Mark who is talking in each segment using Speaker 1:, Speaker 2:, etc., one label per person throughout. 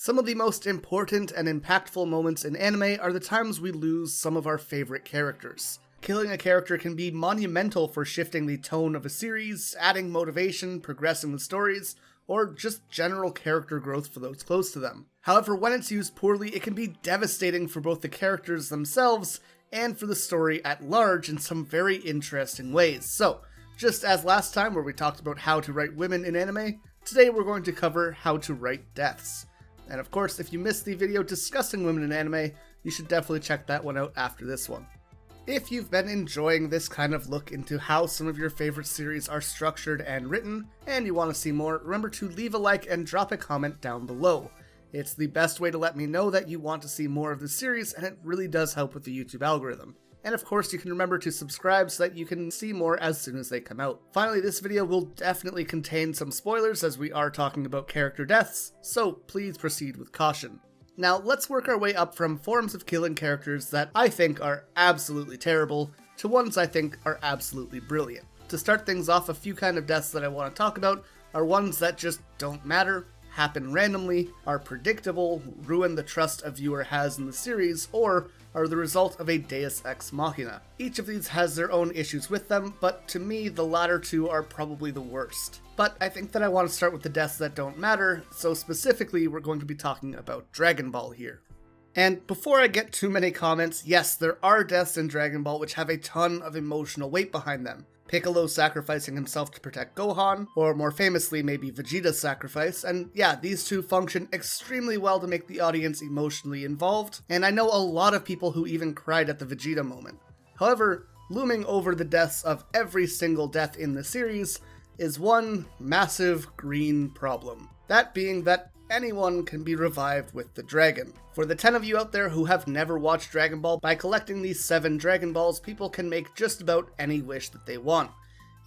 Speaker 1: Some of the most important and impactful moments in anime are the times we lose some of our favorite characters. Killing a character can be monumental for shifting the tone of a series, adding motivation, progressing the stories, or just general character growth for those close to them. However, when it's used poorly, it can be devastating for both the characters themselves and for the story at large in some very interesting ways. So, just as last time where we talked about how to write women in anime, today we're going to cover how to write deaths. And of course, if you missed the video discussing women in anime, you should definitely check that one out after this one. If you've been enjoying this kind of look into how some of your favorite series are structured and written, and you want to see more, remember to leave a like and drop a comment down below. It's the best way to let me know that you want to see more of the series, and it really does help with the YouTube algorithm. And of course, you can remember to subscribe so that you can see more as soon as they come out. Finally, this video will definitely contain some spoilers as we are talking about character deaths, so please proceed with caution. Now, let's work our way up from forms of killing characters that I think are absolutely terrible to ones I think are absolutely brilliant. To start things off, a few kind of deaths that I want to talk about are ones that just don't matter, happen randomly, are predictable, ruin the trust a viewer has in the series, or are the result of a Deus Ex Machina. Each of these has their own issues with them, but to me, the latter two are probably the worst. But I think that I want to start with the deaths that don't matter, so specifically we're going to be talking about Dragon Ball here. And before I get too many comments, yes, there are deaths in Dragon Ball which have a ton of emotional weight behind them. Piccolo sacrificing himself to protect Gohan, or more famously maybe Vegeta's sacrifice, and yeah, these two function extremely well to make the audience emotionally involved, and I know a lot of people who even cried at the Vegeta moment. However, looming over the deaths of every single death in the series is one massive green problem. That being that anyone can be revived with the dragon. For the 10 of you out there who have never watched Dragon Ball, by collecting these 7 Dragon Balls, people can make just about any wish that they want,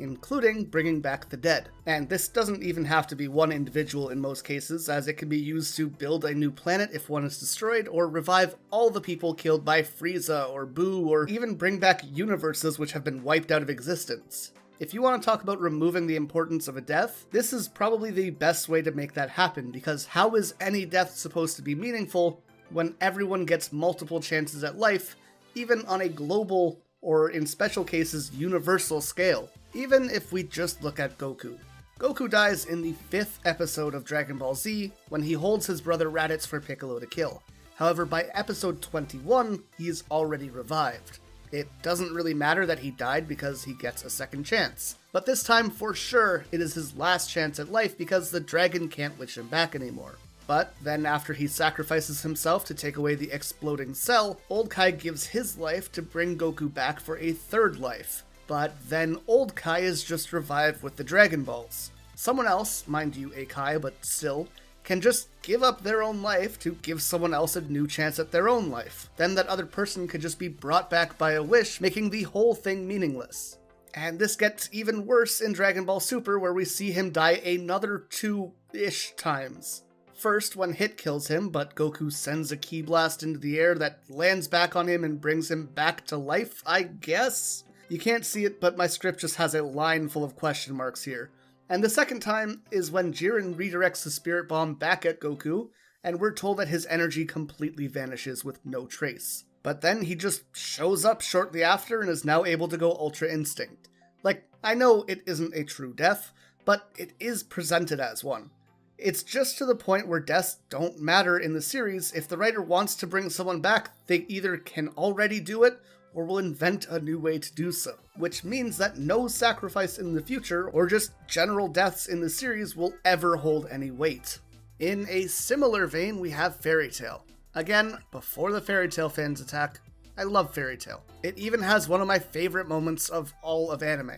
Speaker 1: including bringing back the dead. And this doesn't even have to be one individual in most cases, as it can be used to build a new planet if one is destroyed, or revive all the people killed by Frieza or Boo, or even bring back universes which have been wiped out of existence. If you want to talk about removing the importance of a death, this is probably the best way to make that happen, because how is any death supposed to be meaningful when everyone gets multiple chances at life, even on a global, or in special cases, universal scale? Even if we just look at Goku. Goku dies in the 5th episode of Dragon Ball Z, when he holds his brother Raditz for Piccolo to kill. However, by episode 21, he is already revived. It doesn't really matter that he died because he gets a second chance. But this time, for sure, it is his last chance at life because the dragon can't wish him back anymore. But then after he sacrifices himself to take away the exploding cell, Old Kai gives his life to bring Goku back for a 3rd life. But then Old Kai is just revived with the Dragon Balls. Someone else, mind you a Kai, but still, can just give up their own life to give someone else a new chance at their own life. Then that other person could just be brought back by a wish, making the whole thing meaningless. And this gets even worse in Dragon Ball Super, where we see him die another 2-ish times. First, when Hit kills him, but Goku sends a ki blast into the air that lands back on him and brings him back to life, I guess? You can't see it, but my script just has a line full of question marks here. And the second time is when Jiren redirects the Spirit Bomb back at Goku, and we're told that his energy completely vanishes with no trace. But then he just shows up shortly after and is now able to go Ultra Instinct. Like, I know it isn't a true death, but it is presented as one. It's just to the point where deaths don't matter in the series. If the writer wants to bring someone back, they either can already do it, or will invent a new way to do so, which means that no sacrifice in the future, or just general deaths in the series, will ever hold any weight. In a similar vein, we have Fairy Tail. Again, before the Fairy Tail fans attack, I love Fairy Tail. It even has one of my favorite moments of all of anime.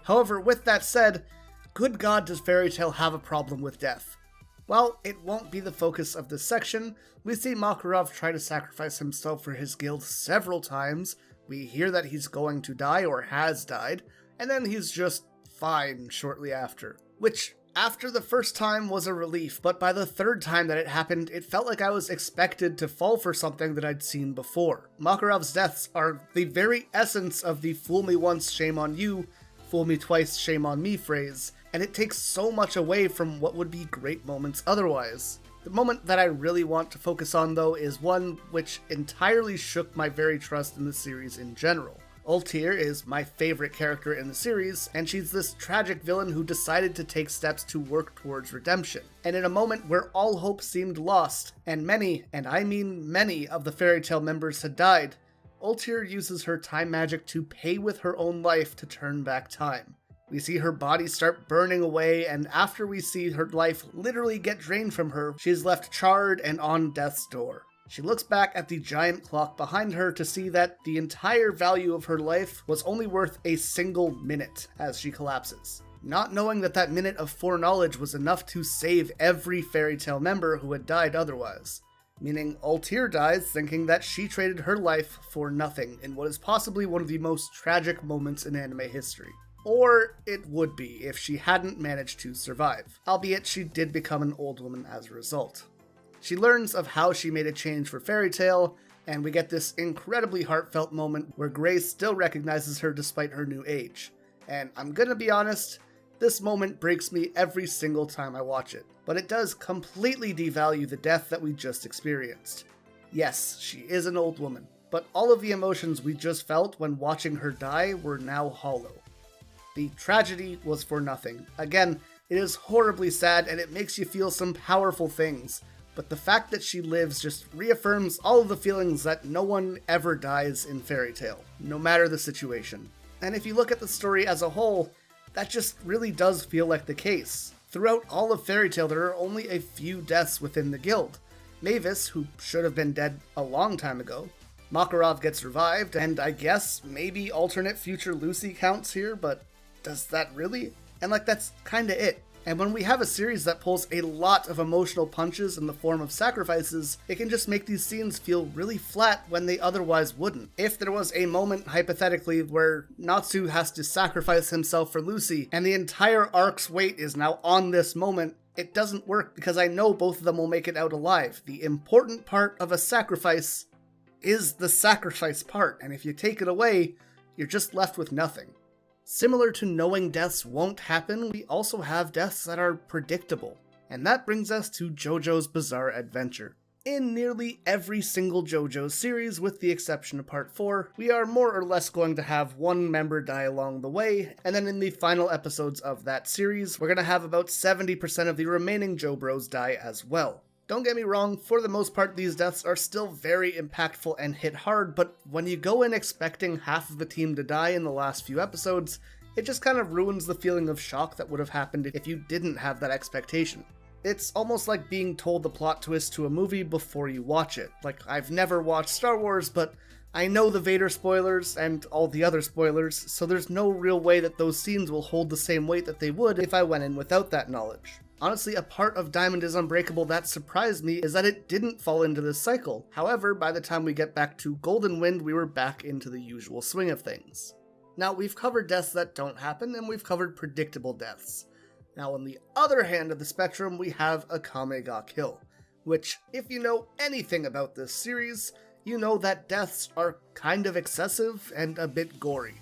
Speaker 1: However, with that said, good God, does Fairy Tail have a problem with death? While it won't be the focus of this section, we see Makarov try to sacrifice himself for his guild several times. We hear that he's going to die or has died, and then he's just fine shortly after. Which, after the first time, was a relief, but by the 3rd time that it happened, it felt like I was expected to fall for something that I'd seen before. Makarov's deaths are the very essence of the fool me once, shame on you, fool me twice, shame on me phrase, and it takes so much away from what would be great moments otherwise. The moment that I really want to focus on, though, is one which entirely shook my very trust in the series in general. Ultir is my favorite character in the series, and she's this tragic villain who decided to take steps to work towards redemption. And in a moment where all hope seemed lost, and many, and I mean many, of the Fairy Tail members had died, Ultir uses her time magic to pay with her own life to turn back time. We see her body start burning away, and after we see her life literally get drained from her, she is left charred and on death's door. She looks back at the giant clock behind her to see that the entire value of her life was only worth a single minute as she collapses, not knowing that that minute of foreknowledge was enough to save every Fairy Tail member who had died otherwise. Meaning Ultir dies thinking that she traded her life for nothing in what is possibly one of the most tragic moments in anime history. Or it would be if she hadn't managed to survive, albeit she did become an old woman as a result. She learns of how she made a change for Fairy Tail, and we get this incredibly heartfelt moment where Grace still recognizes her despite her new age. And I'm gonna be honest, this moment breaks me every single time I watch it, but it does completely devalue the death that we just experienced. Yes, she is an old woman, but all of the emotions we just felt when watching her die were now hollow. The tragedy was for nothing. Again, it is horribly sad and it makes you feel some powerful things, but the fact that she lives just reaffirms all of the feelings that no one ever dies in Fairy Tail, no matter the situation. And if you look at the story as a whole, that just really does feel like the case. Throughout all of Fairy Tail, there are only a few deaths within the guild. Mavis, who should have been dead a long time ago, Makarov gets revived, and I guess maybe alternate future Lucy counts here, but does that really? And that's kinda it. And when we have a series that pulls a lot of emotional punches in the form of sacrifices, it can just make these scenes feel really flat when they otherwise wouldn't. If there was a moment, hypothetically, where Natsu has to sacrifice himself for Lucy, and the entire arc's weight is now on this moment, it doesn't work because I know both of them will make it out alive. The important part of a sacrifice is the sacrifice part, and if you take it away, you're just left with nothing. Similar to knowing deaths won't happen, we also have deaths that are predictable. And that brings us to JoJo's Bizarre Adventure. In nearly every single JoJo series, with the exception of Part 4, we are more or less going to have one member die along the way, and then in the final episodes of that series, we're going to have about 70% of the remaining JoBros die as well. Don't get me wrong, for the most part these deaths are still very impactful and hit hard, but when you go in expecting half of the team to die in the last few episodes, it just kind of ruins the feeling of shock that would have happened if you didn't have that expectation. It's almost like being told the plot twist to a movie before you watch it. I've never watched Star Wars, but I know the Vader spoilers and all the other spoilers, so there's no real way that those scenes will hold the same weight that they would if I went in without that knowledge. Honestly, a part of Diamond is Unbreakable that surprised me is that it didn't fall into this cycle. However, by the time we get back to Golden Wind, we were back into the usual swing of things. Now, we've covered deaths that don't happen, and we've covered predictable deaths. Now, on the other hand of the spectrum, we have Akame ga Kill, which, if you know anything about this series, you know that deaths are kind of excessive and a bit gory.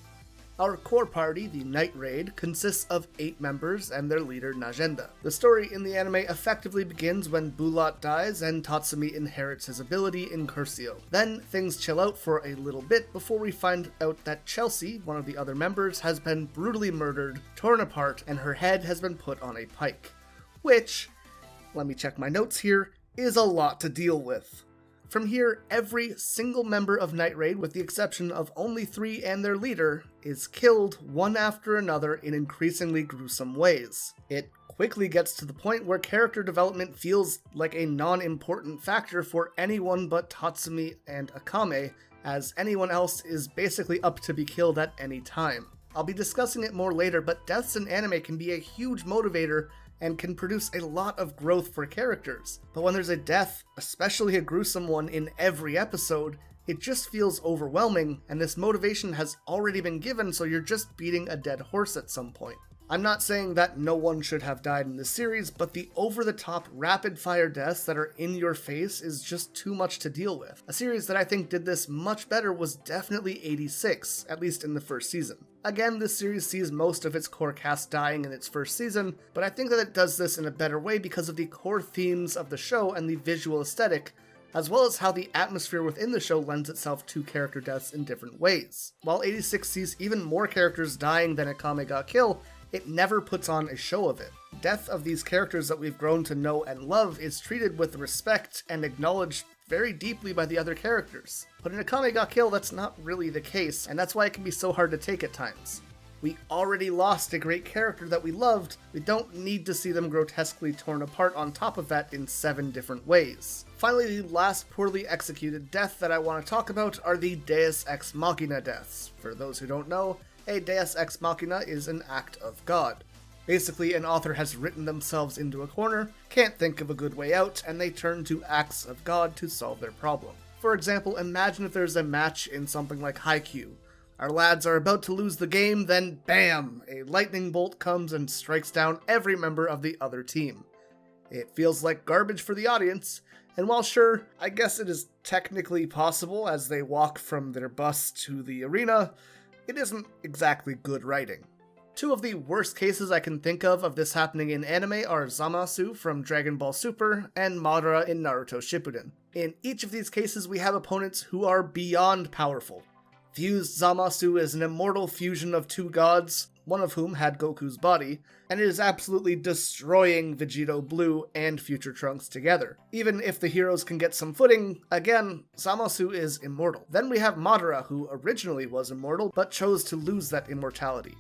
Speaker 1: Our core party, the Night Raid, consists of 8 members and their leader Najenda. The story in the anime effectively begins when Bulat dies and Tatsumi inherits his ability in Curcio. Then things chill out for a little bit before we find out that Chelsea, one of the other members, has been brutally murdered, torn apart, and her head has been put on a pike. Which, let me check my notes here, is a lot to deal with. From here, every single member of Night Raid, with the exception of only 3 and their leader, is killed one after another in increasingly gruesome ways. It quickly gets to the point where character development feels like a non-important factor for anyone but Tatsumi and Akame, as anyone else is basically up to be killed at any time. I'll be discussing it more later, but deaths in anime can be a huge motivator and can produce a lot of growth for characters. But when there's a death, especially a gruesome one, in every episode, it just feels overwhelming, and this motivation has already been given, so you're just beating a dead horse at some point. I'm not saying that no one should have died in this series, but the over-the-top rapid-fire deaths that are in your face is just too much to deal with. A series that I think did this much better was definitely 86, at least in the first season. Again, this series sees most of its core cast dying in its first season, but I think that it does this in a better way because of the core themes of the show and the visual aesthetic, as well as how the atmosphere within the show lends itself to character deaths in different ways. While 86 sees even more characters dying than Akame ga Kill, it never puts on a show of it. Death of these characters that we've grown to know and love is treated with respect and acknowledged very deeply by the other characters. But in Akame ga Kill, that's not really the case, and that's why it can be so hard to take at times. We already lost a great character that we loved, we don't need to see them grotesquely torn apart on top of that in 7 different ways. Finally, the last poorly executed death that I want to talk about are the Deus Ex Machina deaths. For those who don't know, a Deus Ex Machina is an act of God. Basically, an author has written themselves into a corner, can't think of a good way out, and they turn to acts of God to solve their problem. For example, imagine if there's a match in something like Haikyuu. Our lads are about to lose the game, then BAM! A lightning bolt comes and strikes down every member of the other team. It feels like garbage for the audience, and while sure, I guess it is technically possible as they walk from their bus to the arena, it isn't exactly good writing. 2 of the worst cases I can think of this happening in anime are Zamasu from Dragon Ball Super and Madara in Naruto Shippuden. In each of these cases, we have opponents who are beyond powerful. Fused Zamasu is an immortal fusion of 2 gods, one of whom had Goku's body, and it is absolutely destroying Vegito Blue and Future Trunks together. Even if the heroes can get some footing, again, Zamasu is immortal. Then we have Madara, who originally was immortal, but chose to lose that immortality.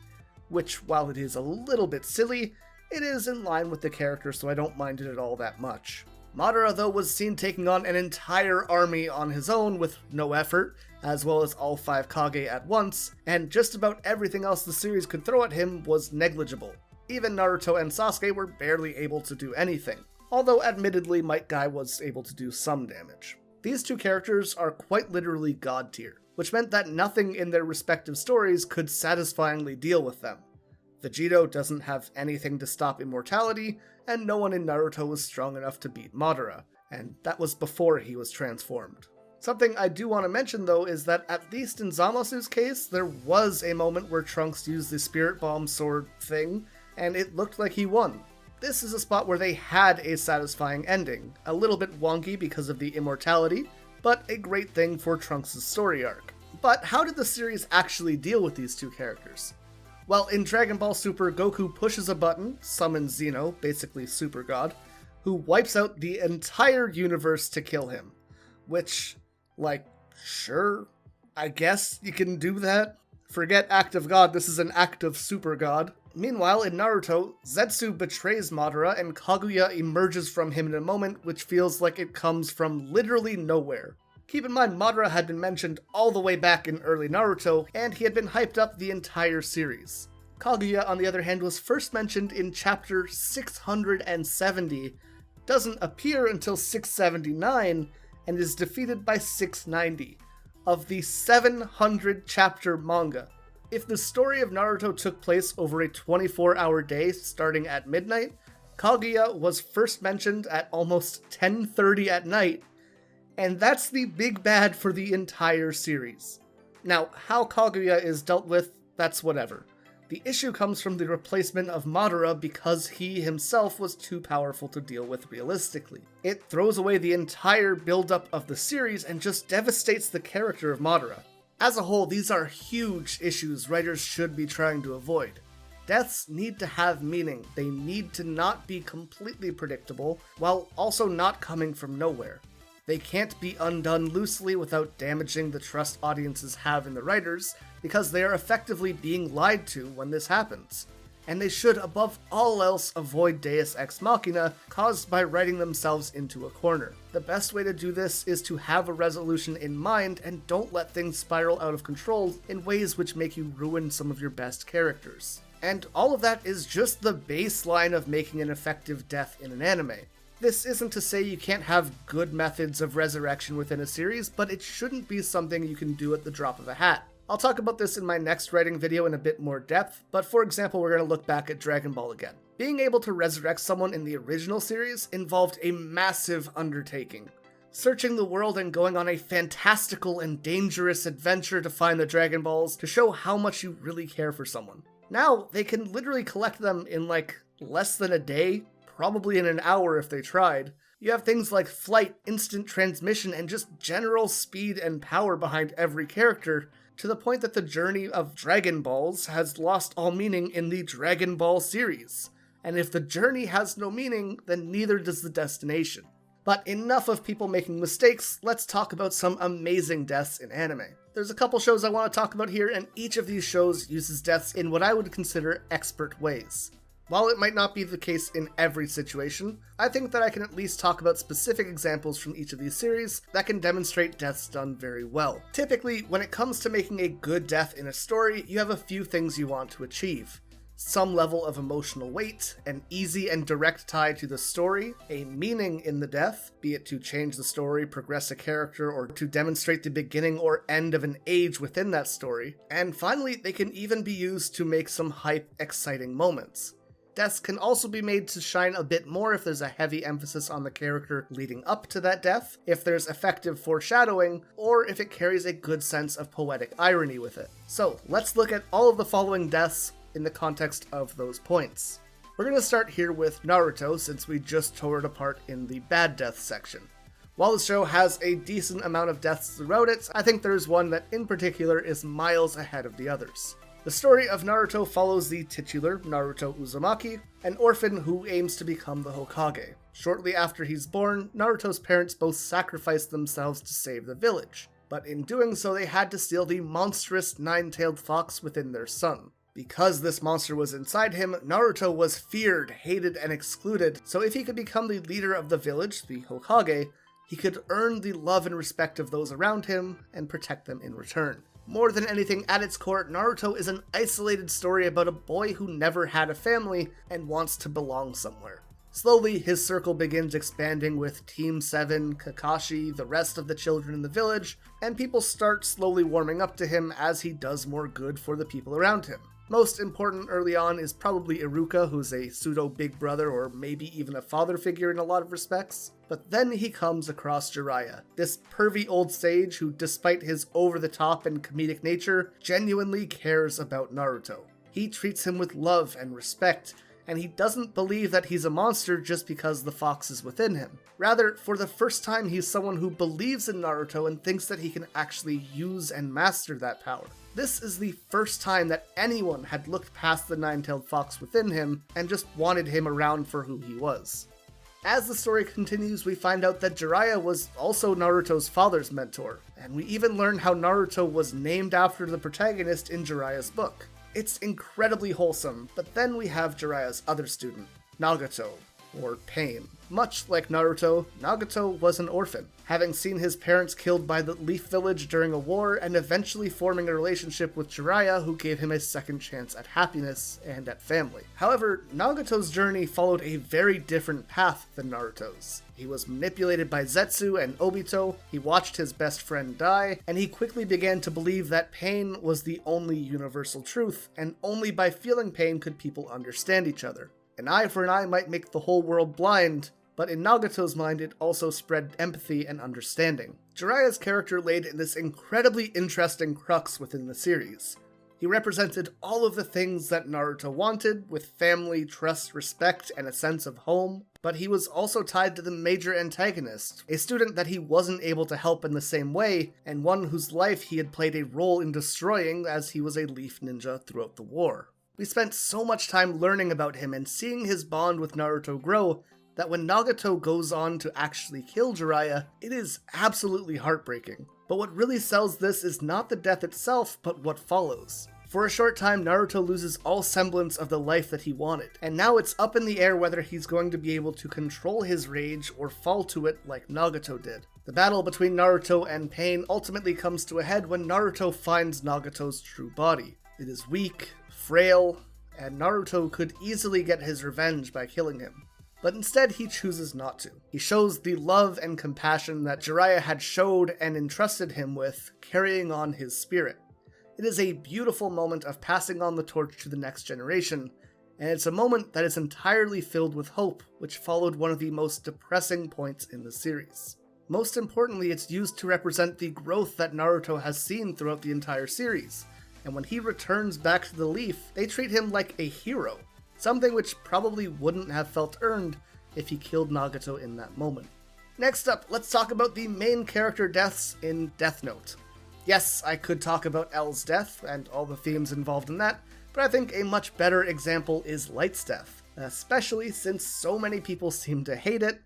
Speaker 1: Which, while it is a little bit silly, it is in line with the character, so I don't mind it at all that much. Madara, though, was seen taking on an entire army on his own with no effort, as well as all 5 Kage at once, and just about everything else the series could throw at him was negligible. Even Naruto and Sasuke were barely able to do anything, although admittedly Might Guy was able to do some damage. These 2 characters are quite literally god tier, which meant that nothing in their respective stories could satisfyingly deal with them. Vegito doesn't have anything to stop immortality, and no one in Naruto was strong enough to beat Madara, and that was before he was transformed. Something I do want to mention though is that at least in Zamasu's case, there was a moment where Trunks used the Spirit Bomb sword thing, and it looked like he won. This is a spot where they had a satisfying ending, a little bit wonky because of the immortality, but a great thing for Trunks' story arc. But how did the series actually deal with these 2 characters? Well, in Dragon Ball Super, Goku pushes a button, summons Xeno, basically Super God, who wipes out the entire universe to kill him. Which, sure, I guess you can do that. Forget Act of God, this is an Act of Super God. Meanwhile, in Naruto, Zetsu betrays Madara and Kaguya emerges from him in a moment which feels like it comes from literally nowhere. Keep in mind, Madara had been mentioned all the way back in early Naruto, and he had been hyped up the entire series. Kaguya, on the other hand, was first mentioned in chapter 670, doesn't appear until 679, and is defeated by 690, of the 700 chapter manga. If the story of Naruto took place over a 24-hour day starting at midnight, Kaguya was first mentioned at almost 10:30 at night, and that's the big bad for the entire series. Now, how Kaguya is dealt with, that's whatever. The issue comes from the replacement of Madara because he himself was too powerful to deal with realistically. It throws away the entire build-up of the series and just devastates the character of Madara. As a whole, these are huge issues writers should be trying to avoid. Deaths need to have meaning. They need to not be completely predictable, while also not coming from nowhere. They can't be undone loosely without damaging the trust audiences have in the writers, because they are effectively being lied to when this happens. And they should, above all else, avoid Deus Ex Machina caused by writing themselves into a corner. The best way to do this is to have a resolution in mind and don't let things spiral out of control in ways which make you ruin some of your best characters. And all of that is just the baseline of making an effective death in an anime. This isn't to say you can't have good methods of resurrection within a series, but it shouldn't be something you can do at the drop of a hat. I'll talk about this in my next writing video in a bit more depth, but for example, we're going to look back at Dragon Ball again. Being able to resurrect someone in the original series involved a massive undertaking. Searching the world and going on a fantastical and dangerous adventure to find the Dragon Balls to show how much you really care for someone. Now, they can literally collect them in like less than a day, probably in an hour if they tried. You have things like flight, instant transmission, and just general speed and power behind every character, to the point that the journey of Dragon Balls has lost all meaning in the Dragon Ball series. And if the journey has no meaning, then neither does the destination. But enough of people making mistakes, let's talk about some amazing deaths in anime. There's a couple shows I want to talk about here, and each of these shows uses deaths in what I would consider expert ways. While it might not be the case in every situation, I think that I can at least talk about specific examples from each of these series that can demonstrate deaths done very well. Typically, when it comes to making a good death in a story, you have a few things you want to achieve. Some level of emotional weight, an easy and direct tie to the story, a meaning in the death, be it to change the story, progress a character, or to demonstrate the beginning or end of an age within that story, and finally, they can even be used to make some hype, exciting moments. Deaths can also be made to shine a bit more if there's a heavy emphasis on the character leading up to that death, if there's effective foreshadowing, or if it carries a good sense of poetic irony with it. So, let's look at all of the following deaths in the context of those points. We're going to start here with Naruto, since we just tore it apart in the bad death section. While the show has a decent amount of deaths throughout it, I think there's one that in particular is miles ahead of the others. The story of Naruto follows the titular Naruto Uzumaki, an orphan who aims to become the Hokage. Shortly after he's born, Naruto's parents both sacrifice themselves to save the village, but in doing so they had to steal the monstrous nine-tailed fox within their son. Because this monster was inside him, Naruto was feared, hated, and excluded, so if he could become the leader of the village, the Hokage, he could earn the love and respect of those around him and protect them in return. More than anything, at its core, Naruto is an isolated story about a boy who never had a family and wants to belong somewhere. Slowly, his circle begins expanding with Team 7, Kakashi, the rest of the children in the village, and people start slowly warming up to him as he does more good for the people around him. Most important early on is probably Iruka, who's a pseudo-big brother or maybe even a father figure in a lot of respects. But then he comes across Jiraiya, this pervy old sage who, despite his over-the-top and comedic nature, genuinely cares about Naruto. He treats him with love and respect, and he doesn't believe that he's a monster just because the fox is within him. Rather, for the first time, he's someone who believes in Naruto and thinks that he can actually use and master that power. This is the first time that anyone had looked past the nine-tailed fox within him and just wanted him around for who he was. As the story continues, we find out that Jiraiya was also Naruto's father's mentor, and we even learn how Naruto was named after the protagonist in Jiraiya's book. It's incredibly wholesome, but then we have Jiraiya's other student, Nagato, or Pain. Much like Naruto, Nagato was an orphan, having seen his parents killed by the Leaf Village during a war and eventually forming a relationship with Jiraiya, who gave him a second chance at happiness and at family. However, Nagato's journey followed a very different path than Naruto's. He was manipulated by Zetsu and Obito, he watched his best friend die, and he quickly began to believe that pain was the only universal truth, and only by feeling pain could people understand each other. An eye for an eye might make the whole world blind, but in Nagato's mind it also spread empathy and understanding. Jiraiya's character laid in this incredibly interesting crux within the series. He represented all of the things that Naruto wanted, with family, trust, respect, and a sense of home, but he was also tied to the major antagonist, a student that he wasn't able to help in the same way, and one whose life he had played a role in destroying as he was a Leaf Ninja throughout the war. We spent so much time learning about him and seeing his bond with Naruto grow that when Nagato goes on to actually kill Jiraiya, it is absolutely heartbreaking. But what really sells this is not the death itself, but what follows. For a short time, Naruto loses all semblance of the life that he wanted, and now it's up in the air whether he's going to be able to control his rage or fall to it like Nagato did. The battle between Naruto and Pain ultimately comes to a head when Naruto finds Nagato's true body. It is weak, frail, and Naruto could easily get his revenge by killing him. But instead he chooses not to. He shows the love and compassion that Jiraiya had showed and entrusted him with, carrying on his spirit. It is a beautiful moment of passing on the torch to the next generation, and it's a moment that is entirely filled with hope, which followed one of the most depressing points in the series. Most importantly, it's used to represent the growth that Naruto has seen throughout the entire series, and when he returns back to the Leaf, they treat him like a hero, something which probably wouldn't have felt earned if he killed Nagato in that moment. Next up, let's talk about the main character deaths in Death Note. Yes, I could talk about L's death and all the themes involved in that, but I think a much better example is Light's death, especially since so many people seem to hate it,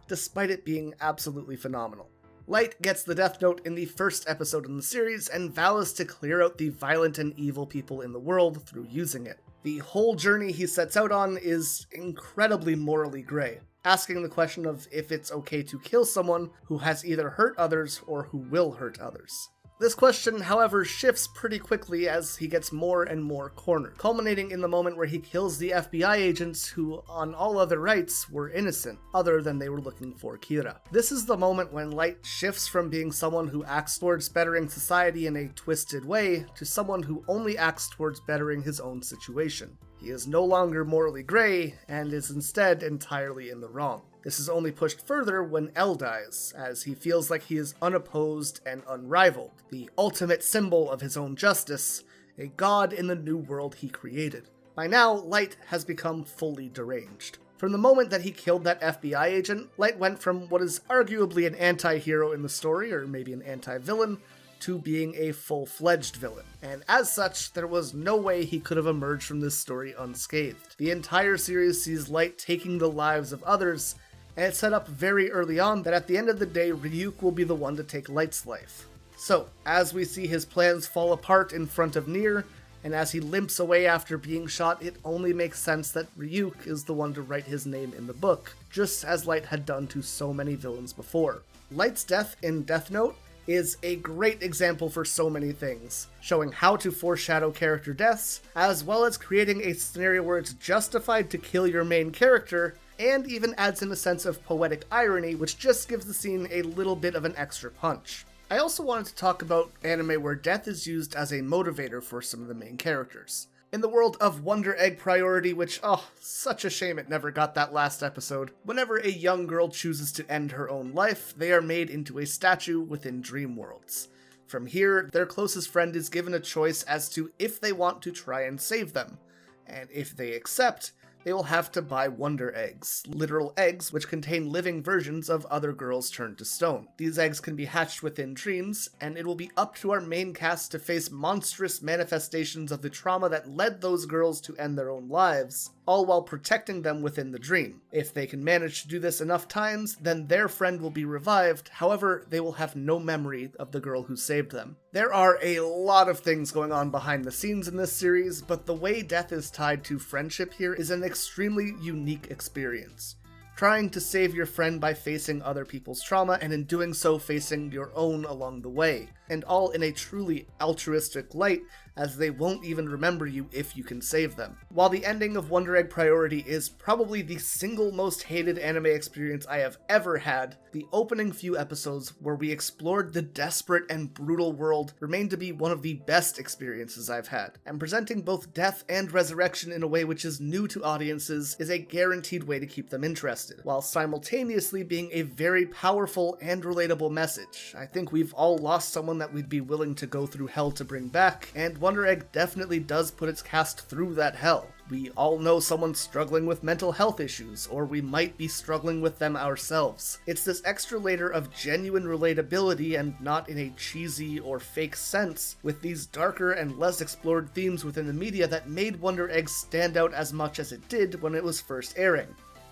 Speaker 1: despite it being absolutely phenomenal. Light gets the Death Note in the first episode in the series and vows to clear out the violent and evil people in the world through using it. The whole journey he sets out on is incredibly morally gray, asking the question of if it's okay to kill someone who has either hurt others or who will hurt others. This question, however, shifts pretty quickly as he gets more and more cornered, culminating in the moment where he kills the FBI agents who, on all other rights, were innocent, other than they were looking for Kira. This is the moment when Light shifts from being someone who acts towards bettering society in a twisted way to someone who only acts towards bettering his own situation. He is no longer morally gray, and is instead entirely in the wrong. This is only pushed further when L dies, as he feels like he is unopposed and unrivaled, the ultimate symbol of his own justice, a god in the new world he created. By now, Light has become fully deranged. From the moment that he killed that FBI agent, Light went from what is arguably an anti-hero in the story, or maybe an anti-villain, to being a full-fledged villain, and as such, there was no way he could have emerged from this story unscathed. The entire series sees Light taking the lives of others, and it's set up very early on that at the end of the day, Ryuk will be the one to take Light's life. So, as we see his plans fall apart in front of Nier, and as he limps away after being shot, it only makes sense that Ryuk is the one to write his name in the book, just as Light had done to so many villains before. Light's death in Death Note is a great example for so many things, showing how to foreshadow character deaths, as well as creating a scenario where it's justified to kill your main character, and even adds in a sense of poetic irony, which just gives the scene a little bit of an extra punch. I also wanted to talk about anime where death is used as a motivator for some of the main characters. In the world of Wonder Egg Priority, which, such a shame it never got that last episode, whenever a young girl chooses to end her own life, they are made into a statue within dream worlds. From here, their closest friend is given a choice as to if they want to try and save them, and if they accept, they will have to buy Wonder Eggs, literal eggs which contain living versions of other girls turned to stone. These eggs can be hatched within dreams, and it will be up to our main cast to face monstrous manifestations of the trauma that led those girls to end their own lives, all while protecting them within the dream. If they can manage to do this enough times, then their friend will be revived, however, they will have no memory of the girl who saved them. There are a lot of things going on behind the scenes in this series, but the way death is tied to friendship here is an extremely unique experience. Trying to save your friend by facing other people's trauma, and in doing so facing your own along the way, and all in a truly altruistic light, as they won't even remember you if you can save them. While the ending of Wonder Egg Priority is probably the single most hated anime experience I have ever had, the opening few episodes where we explored the desperate and brutal world remain to be one of the best experiences I've had, and presenting both death and resurrection in a way which is new to audiences is a guaranteed way to keep them interested, while simultaneously being a very powerful and relatable message. I think we've all lost someone that we'd be willing to go through hell to bring back, and Wonder Egg definitely does put its cast through that hell. We all know someone struggling with mental health issues, or we might be struggling with them ourselves. It's this extra layer of genuine relatability, and not in a cheesy or fake sense, with these darker and less explored themes within the media that made Wonder Egg stand out as much as it did when it was first airing.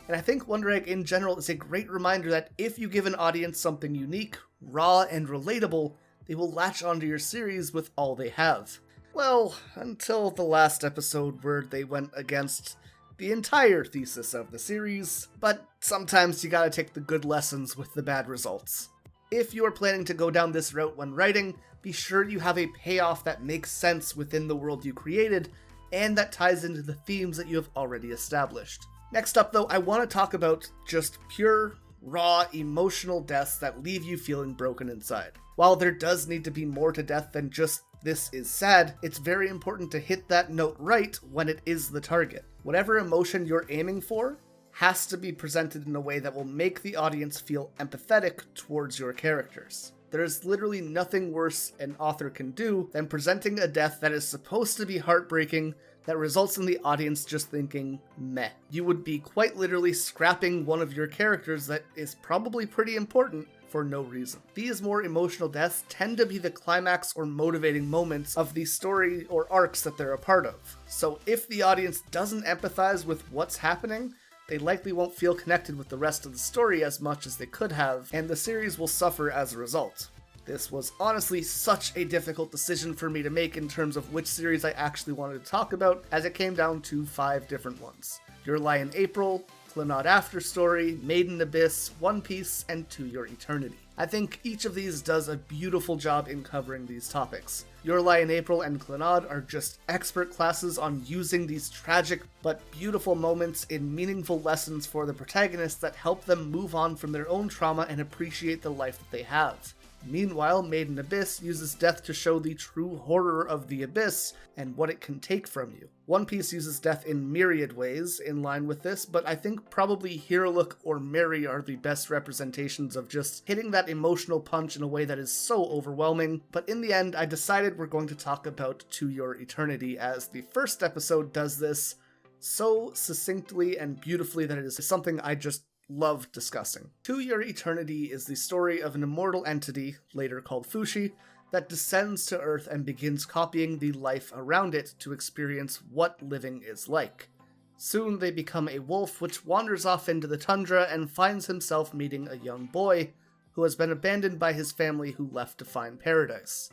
Speaker 1: And I think Wonder Egg in general is a great reminder that if you give an audience something unique, raw, and relatable, they will latch onto your series with all they have. Well, until the last episode where they went against the entire thesis of the series, but sometimes you gotta take the good lessons with the bad results. If you are planning to go down this route when writing, be sure you have a payoff that makes sense within the world you created, and that ties into the themes that you have already established. Next up though, I want to talk about just pure, raw, emotional deaths that leave you feeling broken inside. While there does need to be more to death than just this is sad, it's very important to hit that note right when it is the target. Whatever emotion you're aiming for has to be presented in a way that will make the audience feel empathetic towards your characters. There is literally nothing worse an author can do than presenting a death that is supposed to be heartbreaking that results in the audience just thinking, meh. You would be quite literally scrapping one of your characters that is probably pretty important for no reason. These more emotional deaths tend to be the climax or motivating moments of the story or arcs that they're a part of. So if the audience doesn't empathize with what's happening, they likely won't feel connected with the rest of the story as much as they could have, and the series will suffer as a result. This was honestly such a difficult decision for me to make in terms of which series I actually wanted to talk about, as it came down to 5 different ones. Your Lie in April, Clannad After Story, Made in Abyss, One Piece, and To Your Eternity. I think each of these does a beautiful job in covering these topics. Your Lie in April and Clannad are just expert classes on using these tragic but beautiful moments in meaningful lessons for the protagonists that help them move on from their own trauma and appreciate the life that they have. Meanwhile, Made in Abyss uses death to show the true horror of the abyss and what it can take from you. One Piece uses death in myriad ways in line with this, but I think probably Heroic or Mary are the best representations of just hitting that emotional punch in a way that is so overwhelming. But in the end, I decided we're going to talk about To Your Eternity, as the first episode does this so succinctly and beautifully that it is something I just love discussing. To Your Eternity is the story of an immortal entity, later called Fushi, that descends to Earth and begins copying the life around it to experience what living is like. Soon they become a wolf which wanders off into the tundra and finds himself meeting a young boy who has been abandoned by his family who left to find paradise.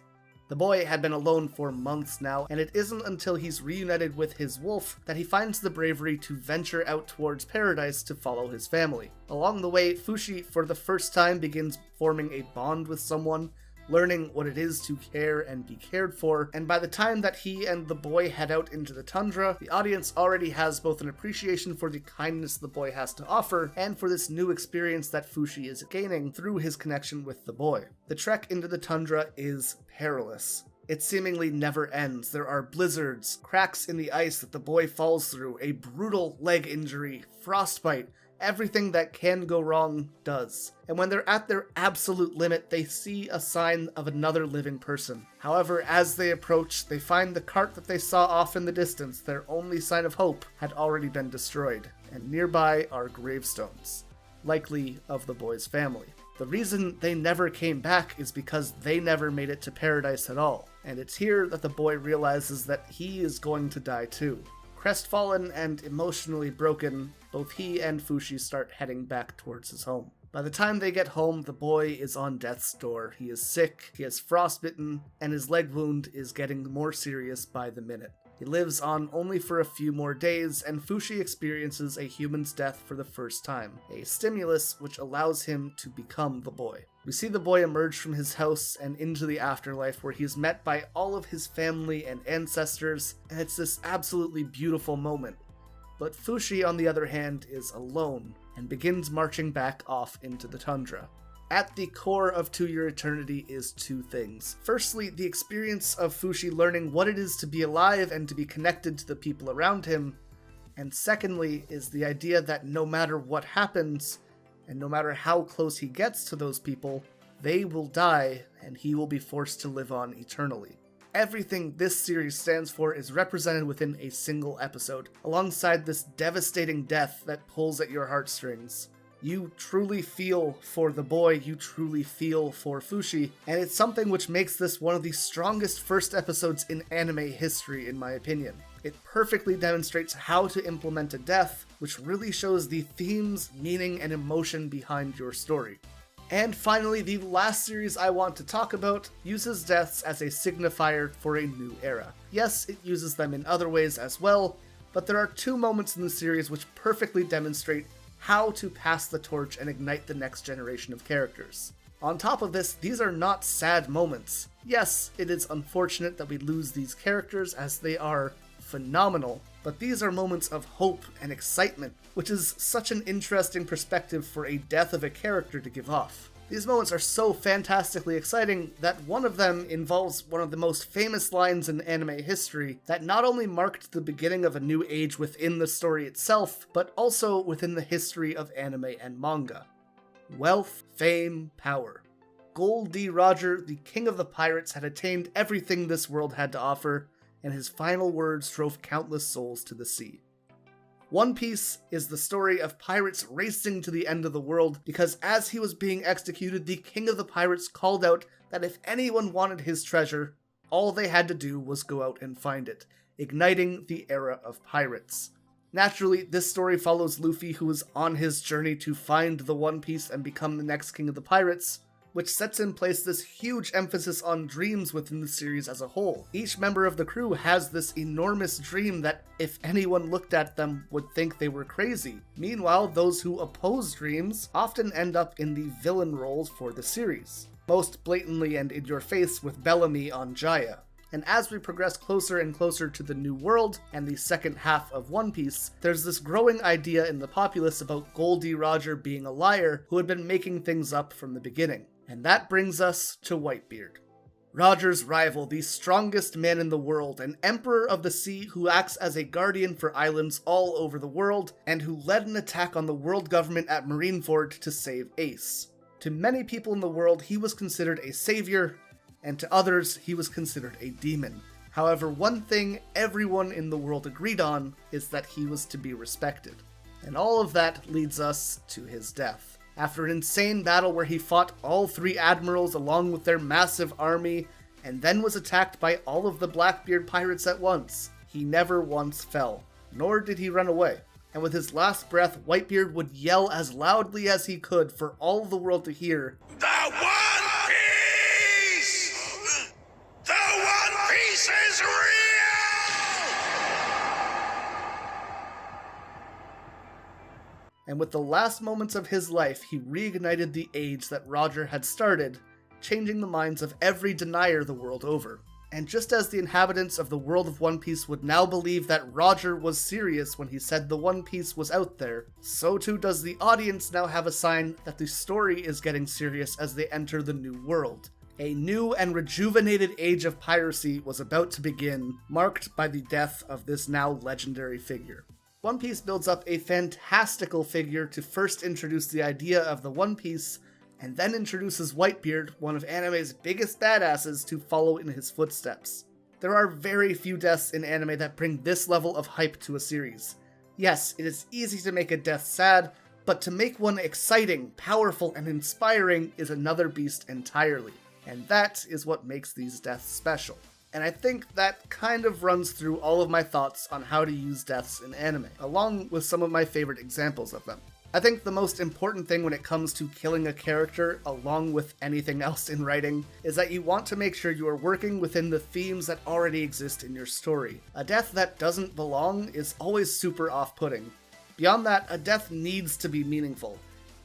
Speaker 1: The boy had been alone for months now, and it isn't until he's reunited with his wolf that he finds the bravery to venture out towards paradise to follow his family. Along the way, Fushi for the first time begins forming a bond with someone, learning what it is to care and be cared for, and by the time that he and the boy head out into the tundra, the audience already has both an appreciation for the kindness the boy has to offer, and for this new experience that Fushi is gaining through his connection with the boy. The trek into the tundra is perilous. It seemingly never ends. There are blizzards, cracks in the ice that the boy falls through, a brutal leg injury, frostbite. Everything that can go wrong does. And when they're at their absolute limit, they see a sign of another living person. However, as they approach, they find the cart that they saw off in the distance, their only sign of hope, had already been destroyed. And nearby are gravestones, likely of the boy's family. The reason they never came back is because they never made it to paradise at all. And it's here that the boy realizes that he is going to die too. Crestfallen and emotionally broken, both he and Fushi start heading back towards his home. By the time they get home, the boy is on death's door. He is sick, he is frostbitten, and his leg wound is getting more serious by the minute. He lives on only for a few more days, and Fushi experiences a human's death for the first time, a stimulus which allows him to become the boy. We see the boy emerge from his house and into the afterlife, where he is met by all of his family and ancestors, and it's this absolutely beautiful moment. But Fushi, on the other hand, is alone, and begins marching back off into the tundra. At the core of To Your Eternity is two things. Firstly, the experience of Fushi learning what it is to be alive and to be connected to the people around him. And secondly is the idea that no matter what happens, and no matter how close he gets to those people, they will die and he will be forced to live on eternally. Everything this series stands for is represented within a single episode, alongside this devastating death that pulls at your heartstrings. You truly feel for the boy, you truly feel for Fushi, and it's something which makes this one of the strongest first episodes in anime history, in my opinion. It perfectly demonstrates how to implement a death, which really shows the themes, meaning, and emotion behind your story. And finally, the last series I want to talk about uses deaths as a signifier for a new era. Yes, it uses them in other ways as well, but there are two moments in the series which perfectly demonstrate how to pass the torch and ignite the next generation of characters. On top of this, these are not sad moments. Yes, it is unfortunate that we lose these characters as they are phenomenal, but these are moments of hope and excitement, which is such an interesting perspective for a death of a character to give off. These moments are so fantastically exciting that one of them involves one of the most famous lines in anime history that not only marked the beginning of a new age within the story itself, but also within the history of anime and manga. Wealth, fame, power. Gol D. Roger, the king of the pirates, had attained everything this world had to offer, and his final words drove countless souls to the sea. One Piece is the story of pirates racing to the end of the world because as he was being executed, the king of the pirates called out that if anyone wanted his treasure, all they had to do was go out and find it, igniting the era of pirates. Naturally, this story follows Luffy, who is on his journey to find the One Piece and become the next king of the pirates, which sets in place this huge emphasis on dreams within the series as a whole. Each member of the crew has this enormous dream that, if anyone looked at them, would think they were crazy. Meanwhile, those who oppose dreams often end up in the villain roles for the series, most blatantly and in your face with Bellamy on Jaya. And as we progress closer and closer to the New World and the second half of One Piece, there's this growing idea in the populace about Gol D. Roger being a liar who had been making things up from the beginning. And that brings us to Whitebeard. Roger's rival, the strongest man in the world, an emperor of the sea who acts as a guardian for islands all over the world, and who led an attack on the world government at Marineford to save Ace. To many people in the world, he was considered a savior, and to others, he was considered a demon. However, one thing everyone in the world agreed on is that he was to be respected. And all of that leads us to his death. After an insane battle where he fought all 3 admirals along with their massive army, and then was attacked by all of the Blackbeard pirates at once, he never once fell, nor did he run away. And with his last breath, Whitebeard would yell as loudly as he could for all the world to hear, "The One Piece! The One Piece is real!" And with the last moments of his life, he reignited the age that Roger had started, changing the minds of every denier the world over. And just as the inhabitants of the world of One Piece would now believe that Roger was serious when he said the One Piece was out there, so too does the audience now have a sign that the story is getting serious as they enter the New World. A new and rejuvenated age of piracy was about to begin, marked by the death of this now legendary figure. One Piece builds up a fantastical figure to first introduce the idea of the One Piece, and then introduces Whitebeard, one of anime's biggest badasses, to follow in his footsteps. There are very few deaths in anime that bring this level of hype to a series. Yes, it is easy to make a death sad, but to make one exciting, powerful, and inspiring is another beast entirely. And that is what makes these deaths special. And I think that kind of runs through all of my thoughts on how to use deaths in anime, along with some of my favorite examples of them. I think the most important thing when it comes to killing a character, along with anything else in writing, is that you want to make sure you are working within the themes that already exist in your story. A death that doesn't belong is always super off-putting. Beyond that, a death needs to be meaningful.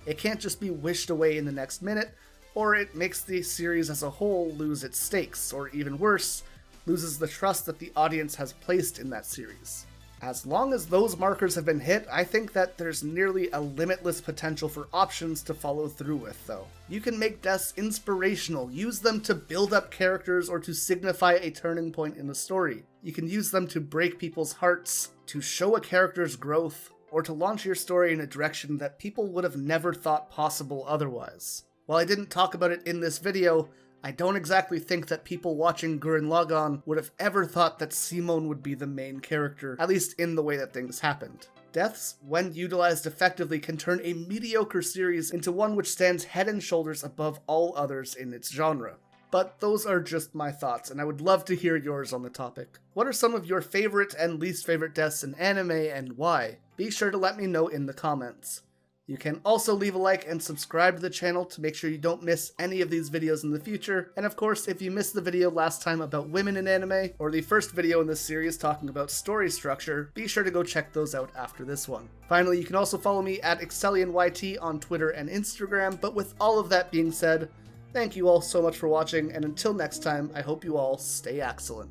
Speaker 1: It can't just be wished away in the next minute, or it makes the series as a whole lose its stakes, or even worse, loses the trust that the audience has placed in that series. As long as those markers have been hit, I think that there's nearly a limitless potential for options to follow through with, though. You can make deaths inspirational, use them to build up characters or to signify a turning point in the story. You can use them to break people's hearts, to show a character's growth, or to launch your story in a direction that people would have never thought possible otherwise. While I didn't talk about it in this video, I don't exactly think that people watching Gurren Lagann would have ever thought that Simon would be the main character, at least in the way that things happened. Deaths, when utilized effectively, can turn a mediocre series into one which stands head and shoulders above all others in its genre. But those are just my thoughts, and I would love to hear yours on the topic. What are some of your favorite and least favorite deaths in anime, and why? Be sure to let me know in the comments. You can also leave a like and subscribe to the channel to make sure you don't miss any of these videos in the future. And of course, if you missed the video last time about women in anime, or the first video in this series talking about story structure, be sure to go check those out after this one. Finally, you can also follow me at AxelBeats on Twitter and Instagram, but with all of that being said, thank you all so much for watching, and until next time, I hope you all stay excellent.